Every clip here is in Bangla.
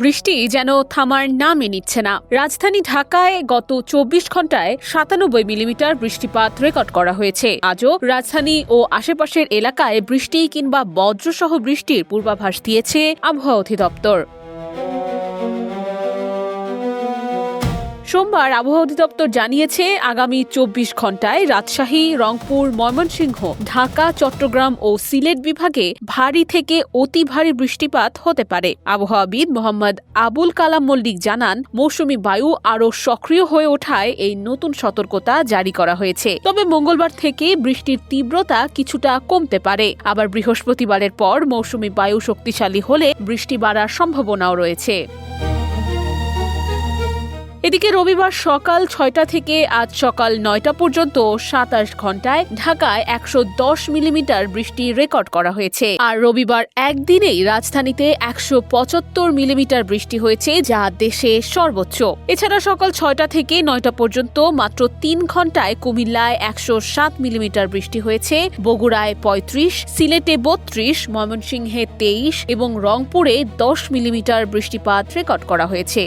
বৃষ্টি যেন থামার নামই নিচ্ছে না। রাজধানী ঢাকায় গত ২৪ ঘন্টায় ৯৭ মিলিমিটার বৃষ্টিপাত রেকর্ড করা হয়েছে। আজও রাজধানী ও আশেপাশের এলাকায় বৃষ্টি কিংবা বজ্রসহ বৃষ্টির পূর্বাভাস দিয়েছে আবহাওয়া অধিদপ্তর। সোমবার আবহাওয়া অধিদপ্তর জানিয়েছে, আগামী ২৪ ঘন্টায় রাজশাহী, রংপুর, ময়মনসিংহ, ঢাকা, চট্টগ্রাম ও সিলেট বিভাগে ভারী থেকে অতি ভারী বৃষ্টিপাত হতে পারে। আবহাওয়াবিদ মোহাম্মদ আবুল কালাম মল্লিক জানান, মৌসুমী বায়ু আরও সক্রিয় হয়ে ওঠায় এই নতুন সতর্কতা জারি করা হয়েছে। তবে মঙ্গলবার থেকে বৃষ্টির তীব্রতা কিছুটা কমতে পারে। আবার বৃহস্পতিবারের পর মৌসুমী বায়ু শক্তিশালী হলে বৃষ্টি বাড়ার সম্ভাবনাও রয়েছে। এদিকে রবিবার সকাল ৬টা থেকে আজ সকাল ৯টা পর্যন্ত ২৭ ঘন্টায় ঢাকায় ১১০ মিলিমিটার বৃষ্টি রেকর্ড করা হয়েছে। আর রবিবার একদিনেই রাজধানীতে ১৭৫ মিলিমিটার বৃষ্টি হয়েছে, যা দেশে সর্বোচ্চ। এছাড়া সকাল ৬টা থেকে ৯টা পর্যন্ত মাত্র ৩ ঘন্টায় কুমিল্লায় ১০৭ মিলিমিটার বৃষ্টি হয়েছে, বগুড়ায় ৩৫, সিলেটে ৩২, ময়মনসিংহে ২৩ এবং রংপুরে ১০ মিলিমিটার বৃষ্টিপাত রেকর্ড করা হয়েছে।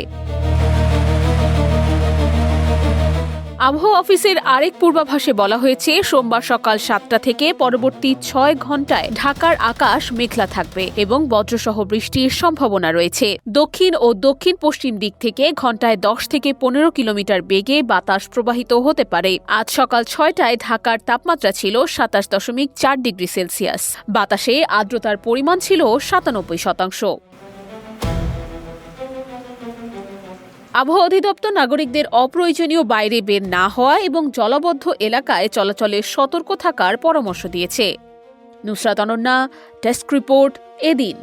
আবহাওয়া অফিসের আরেক পূর্বাভাসে বলা হয়েছে, সোমবার সকাল ৭টা থেকে পরবর্তী ৬ ঘন্টায় ঢাকার আকাশ মেঘলা থাকবে এবং বজ্রসহ বৃষ্টির সম্ভাবনা রয়েছে। দক্ষিণ ও দক্ষিণ পশ্চিম দিক থেকে ঘন্টায় ১০ থেকে ১৫ কিলোমিটার বেগে বাতাস প্রবাহিত হতে পারে। আজ সকাল ৬টায় ঢাকার তাপমাত্রা ছিল ২৭.৪ ডিগ্রি সেলসিয়াস। বাতাসে আর্দ্রতার পরিমাণ ছিল ৯৭%। আবহাওয়া অধিদপ্তর নাগরিকদের অপ্রয়োজনীয় বাইরে বের না হওয়া এবং জলাবদ্ধ এলাকায় চলাচলে সতর্ক থাকার পরামর্শ দিয়েছে। নুসরাত অনন্যা, ডেস্ক রিপোর্ট, এদিন।